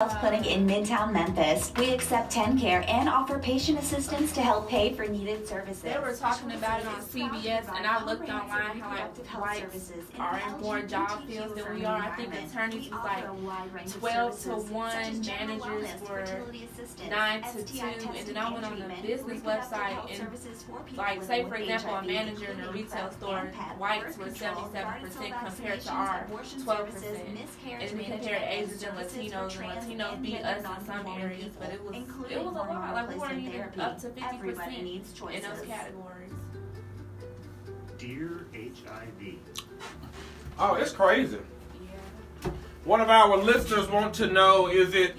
Health Clinic in Midtown Memphis. We accept TennCare and offer patient assistance to help pay for needed services. They were talking about it on CBS, and I looked online how whites are in more job fields than we are. I think attorneys was like 12 to 1, managers were 9 to 2, and then I went on the business website and, like, say for example, a manager in a retail store, whites were 77% compared to our 12%, and we compared Asians and Latinos Latinos beat us in some areas, but it was a lot. Like, we weren't even up to 50% in those categories. Dear HIV. Oh, it's crazy. Yeah. One of our listeners want to know,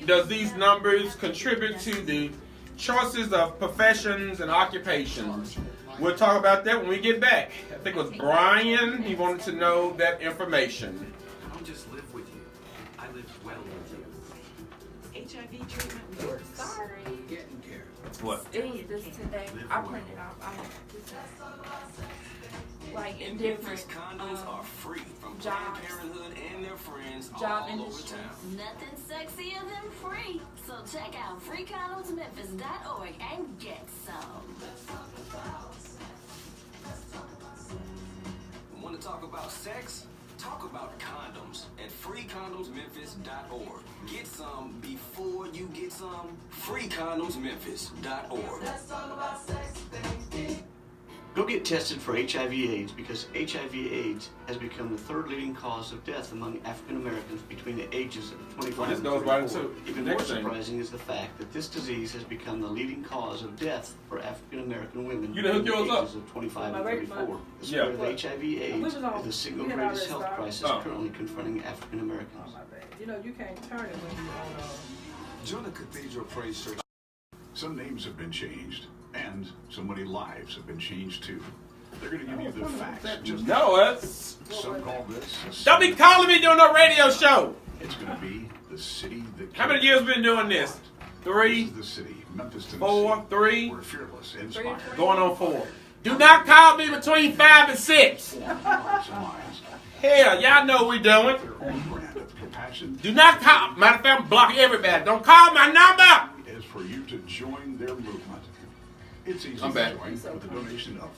does these numbers contribute to the choices of professions and occupations? We'll talk about that when we get back. I think it was Brian. He wanted to know that information. I don't just live with you. I live well with you. HIV treatment works. Sorry. Getting care. What? It was this today. I printed it off. Like in different condoms are free from jobs. Planned Parenthood and their friends Job all over industry. town. Nothing sexier than free. So check out freecondomsmemphis.org and get some. Want to talk about sex? Talk about condoms at freecondomsmemphis.org. Get some before you get some. freecondomsmemphis.org. Go get tested for HIV/AIDS because HIV/AIDS has become the third leading cause of death among African Americans between the ages of 25 This and goes 34. right into Even the more next thing. surprising is the fact that this disease has become the leading cause of death for African American women You done between hooked the yours ages of 25 and My rate- 34. The Yeah. spread of HIV/AIDS is the single we had greatest already health started. crisis Oh. currently confronting African Oh, Americans. my bad. You know, you can't turn it when you're on. Join the Cathedral Praise Church. Some names have been changed, and so many lives have been changed too. They're going to give you the facts. Just No, it's... some call this. Don't be calling me doing no radio show. It's going to be the city that. How many years been doing this? This 3, is the city, Memphis, Tennessee. 4, 3, We're fearless, inspired. going on 4. Do not call me between 5 and 6. Hearts and minds. Hell, y'all know what we doing. Their own brand of compassion Do not call. Matter of fact, I'm blocking everybody. Don't call my number. is for you to join their movement. It's easy I'm to back. join with a donation of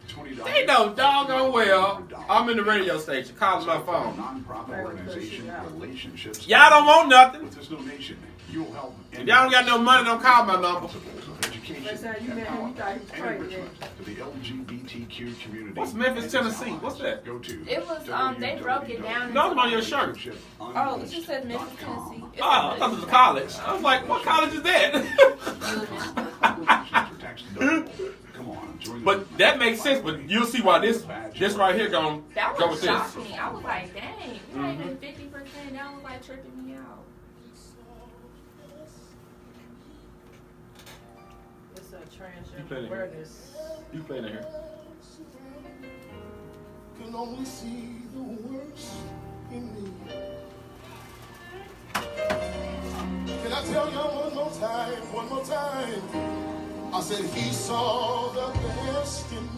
$20. They know doggone well I'm in the radio station calling my phone. Nonprofit organization relationships. Y'all don't want nothing. With this donation, you will help. If y'all don't got no money, don't call my number. Principles of education, They said you met him, you thought he was and crazy. enrichment to the LGBTQ community. What's Memphis, and Tennessee? its What's that? Go to It was, they broke it down. No, I'm on your shirt. Oh, it just says Memphis, Tennessee. It's Oh, I thought it was a college. I was like, what college is that? Come on, join the But movement. that makes sense. But you'll see why this right here gonna That go was with this. shocking. I was like, dang, we're not even 50%. That was like tripping me out. It's a You transgender playing it here? awareness. You playing in here? Can only see the worst in me. Can I tell y'all one more time? I said he saw the best in me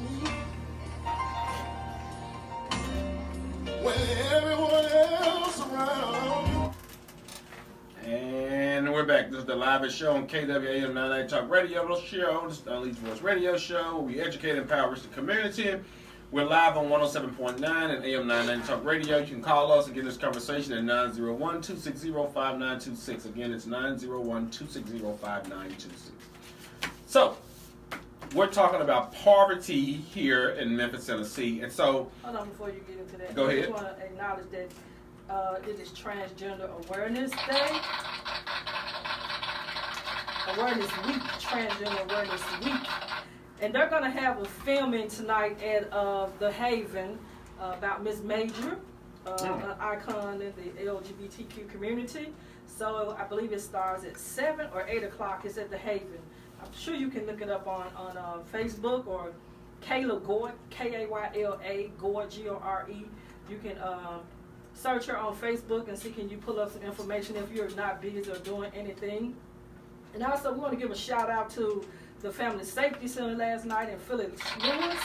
when everyone else around. And we're back. This is the live show on KWAM 99 Talk Radio Show. This is the Unleashed Voice Radio Show. We educate and empower the community. We're live on 107.9 and AM 990 Talk Radio. You can call us and get this conversation at 901-260-5926. Again, it's 901-260-5926. So, we're talking about poverty here in Memphis, Tennessee. And so, Hold on before you get into that. Go I ahead. just want to acknowledge that it is Transgender Awareness Day. Awareness Week, Transgender Awareness Week. And they're going to have a filming tonight at The Haven about Miss Major, an icon in the LGBTQ community. So I believe it starts at 7 or 8 o'clock. It's at The Haven. I'm sure you can look it up on Facebook or Kayla Gord, Kayla Gord, Gore. You can search her on Facebook and see can you pull up some information if you're not busy or doing anything. And also we want to give a shout out to the Family Safety Center last night in Phillips Lewis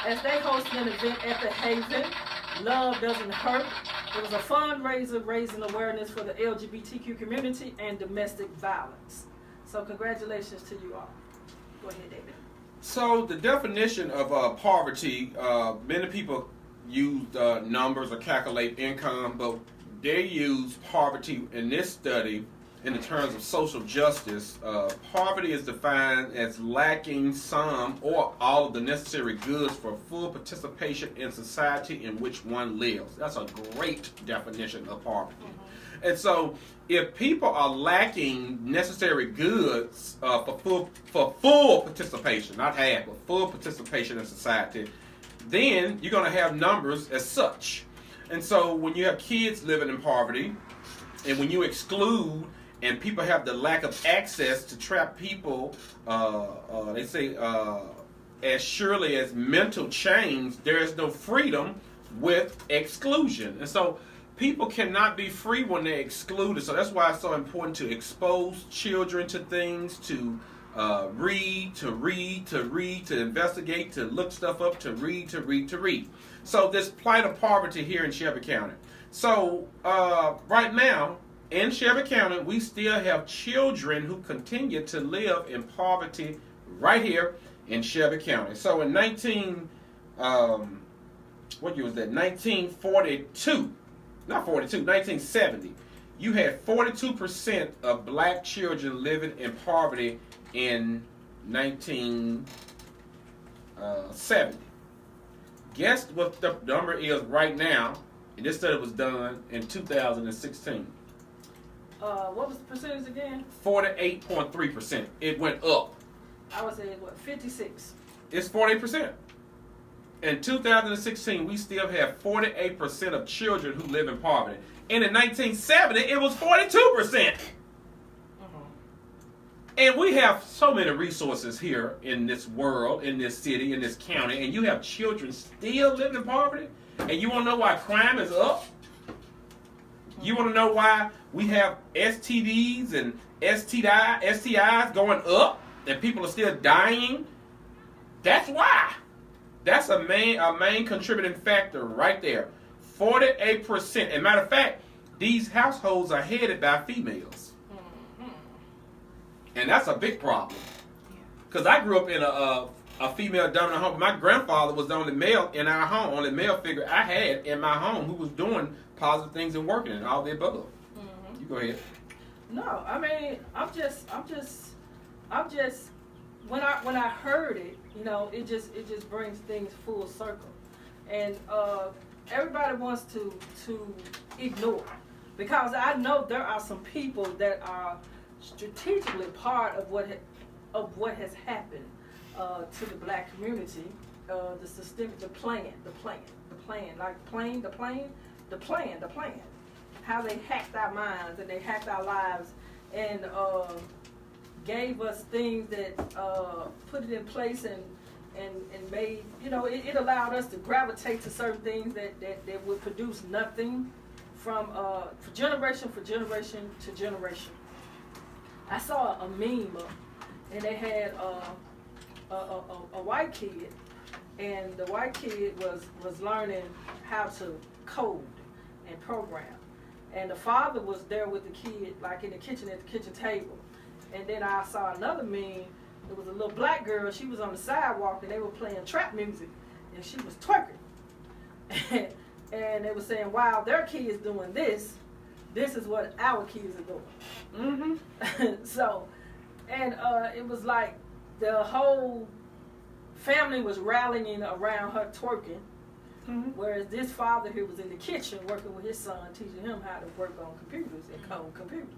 as they hosted an event at The Haven. Love Doesn't Hurt. It was a fundraiser raising awareness for the LGBTQ community and domestic violence. So congratulations to you all. Go ahead, David. So the definition of poverty, many people use numbers or calculate income, but they use poverty in this study in the terms of social justice. Poverty is defined as lacking some or all of the necessary goods for full participation in society in which one lives. That's a great definition of poverty. And so if people are lacking necessary goods for full participation, not half, but full participation in society, then you're going to have numbers as such. And so when you have kids living in poverty, and when you exclude and people have the lack of access to trap people, they say, as surely as mental chains, there is no freedom with exclusion. And so people cannot be free when they're excluded. So that's why it's so important to expose children to things, to read, to investigate, to look stuff up, to read. So this plight of poverty here in Shelby County. So right now, in Shelby County, we still have children who continue to live in poverty right here in Shelby County. So in 1970, you had 42% of black children living in poverty in 1970. Guess what the number is right now? And this study was done in 2016. What was the percentage again? 48.3%. It went up. I would say, what, 56? It's 48%. In 2016, we still have 48% of children who live in poverty. And in 1970, it was 42%. And we have so many resources here in this world, in this city, in this county, and you have children still living in poverty? And you want to know why crime is up? You want to know why we have STDs and STIs going up and people are still dying? That's why. That's a main contributing factor right there. 48%. As a matter of fact, these households are headed by females. And that's a big problem. Because I grew up in a female dominant home. My grandfather was the only male in our home, only male figure I had in my home who was doing positive things and working and all the above. You go ahead. No, I mean, I'm just when I heard it, you know, it just brings things full circle, and everybody wants to ignore, because I know there are some people that are strategically part of what has happened to the black community, the systemic, the plan, how they hacked our minds and they hacked our lives and gave us things that put it in place and made, you know, it allowed us to gravitate to certain things that would produce nothing from generation to generation. I saw a meme and they had a white kid, and the white kid was learning how to code and program, and the father was there with the kid, like in the kitchen at the kitchen table. And then I saw another meme. It was a little black girl. She was on the sidewalk and they were playing trap music, and she was twerking. And they were saying, "Wow, their kids doing this. This is what our kids are doing." So, and it was like the whole family was rallying around her twerking, whereas this father here was in the kitchen working with his son, teaching him how to work on computers and code computers.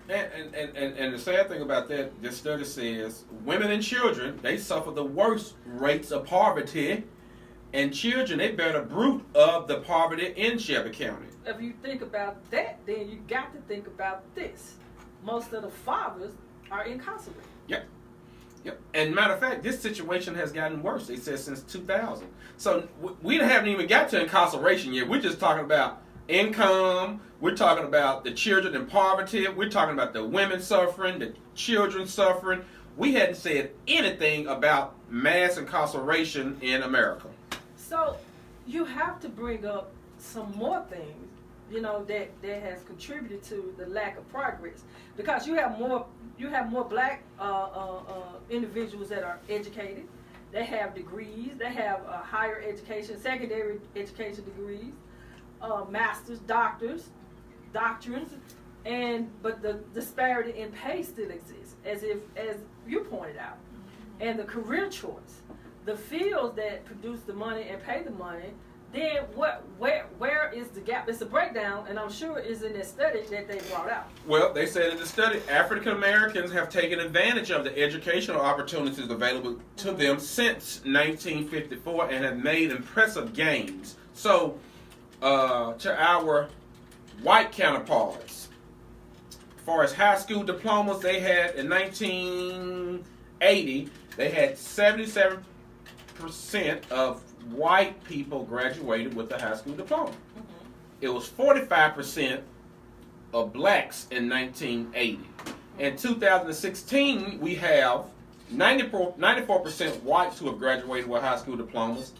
And the sad thing about that, this study says women and children, they suffer the worst rates of poverty, and children, they bear the brunt of the poverty in Shelby County. If you think about that, then you got to think about this. Most of the fathers are incarcerated. Yep. And matter of fact, this situation has gotten worse, they said, since 2000. So we haven't even got to incarceration yet. We're just talking about income. We're talking about the children in poverty. We're talking about the women suffering, the children suffering. We hadn't said anything about mass incarceration in America. So you have to bring up some more things that has contributed to the lack of progress, because you have more black individuals that are educated, they have degrees, they have higher education, secondary education degrees, masters, doctors, doctrines, but the disparity in pay still exists, as you pointed out, and the career choice, the fields that produce the money and pay the money. Then where is the gap? It's a breakdown, and I'm sure it's in the study that they brought out. Well, they said in the study, African Americans have taken advantage of the educational opportunities available to them since 1954 and have made impressive gains. So, to our white counterparts, as far as high school diplomas, they had in 1980, they had 77% of white people graduated with a high school diploma. It was 45% of blacks in 1980. In 2016, we have 94% whites who have graduated with high school diplomas,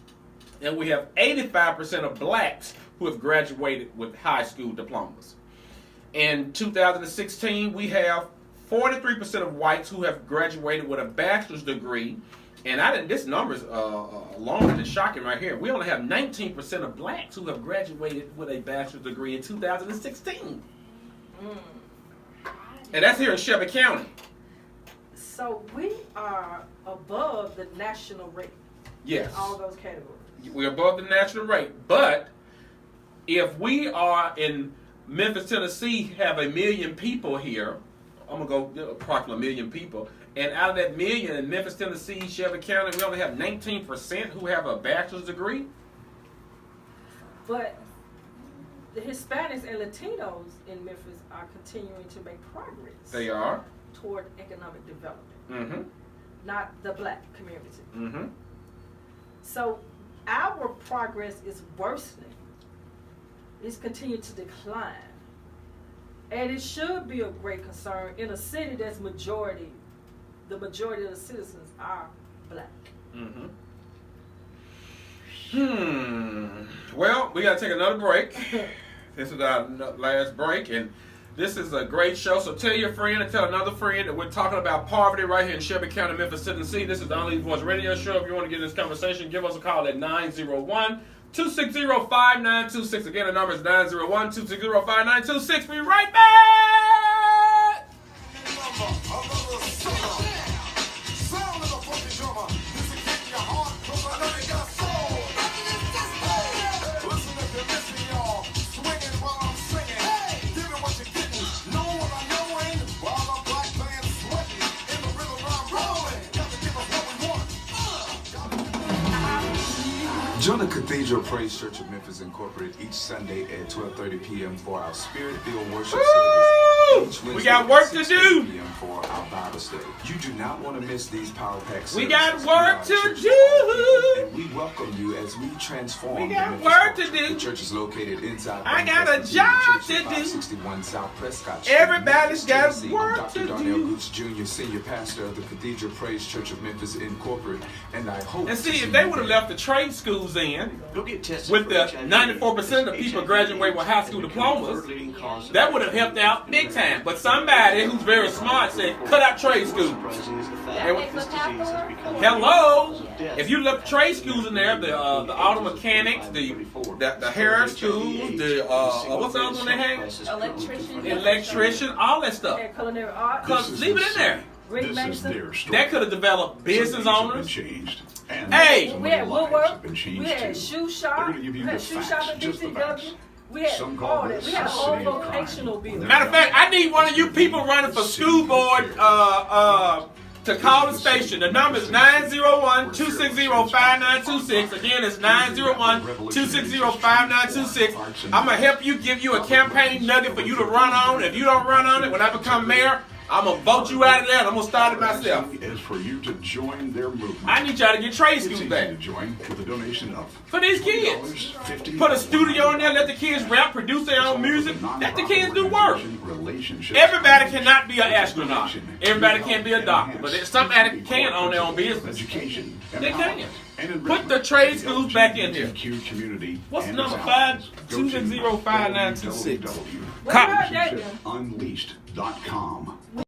and we have 85% of blacks who have graduated with high school diplomas. In 2016, we have 43% of whites who have graduated with a bachelor's degree. And this number is longer than shocking right here. We only have 19% of blacks who have graduated with a bachelor's degree in 2016. And that's here in Shelby County. So we are above the national rate. Yes. In all those categories. We're above the national rate. But if we are in Memphis, Tennessee, have 1 million people here, I'm going to go approximately 1 million people. And out of that million in Memphis, Tennessee, Shelby County, we only have 19% who have a bachelor's degree. But the Hispanics and Latinos in Memphis are continuing to make progress. They are. Toward economic development. Mm-hmm. Not the black community. Mm-hmm. So our progress is worsening. It's continuing to decline. And it should be a great concern in a city that's the majority of the citizens are black. Well, we got to take another break. This is our last break, and this is a great show. So tell your friend and tell another friend that we're talking about poverty right here in Shelby County, Memphis, Tennessee. This is the Only Voice Radio Show. If you want to get in this conversation, give us a call at 901-260-5926. Again, the number is 901-260-5926. Be right back! Join the Cathedral Praise Church of Memphis Incorporated each Sunday at 12:30 p.m. for our Spirit-filled worship service. We got work to do. For our Bible study. You do not want to miss these power-packed services. We got work to do. And we welcome you as we transform. We got work to do. The church is located inside. I got a job to do. 561 South Prescott Street. Everybody's got work to do. Dr. Darnell Gooch Jr., senior pastor of the Cathedral Praise Church of Memphis Incorporated, and I hope. And see, if they would have left the trade schools in, Go get tested with the 94% of people graduating with high school diplomas, that would have helped out big time. But somebody who's very smart said, cut out trade schools. Hello! If you left trade schools in there, the auto mechanics, the hair schools, the what's the other one they have? Electrician, all that stuff. Culinary arts. Leave it in there. That could have developed business owners. Hey, we had woodwork, we had shoe shop, we had shoe shop at BCW. We had all that. We had a whole vocational building. Matter of fact, I need one of you people running for school board to call the station. The number is 901-260-5926. Again, it's 901-260-5926. I'm going to help you, give you a campaign nugget for you to run on. If you don't run on it, when I become mayor, I'm going to vote you out of there and I'm going to start it myself. Is for you to join their movement. I need y'all to get trade schools It's easy back. to join with a donation of For these kids. $50, Put a studio in there, let the kids rap, produce their own music, let the kids do work. Everybody cannot be an astronaut. Everybody can't be a doctor. But somebody can own their own business. Education. They can. Put the trade schools back in here. What's the number? 5205926. Unleashed.com.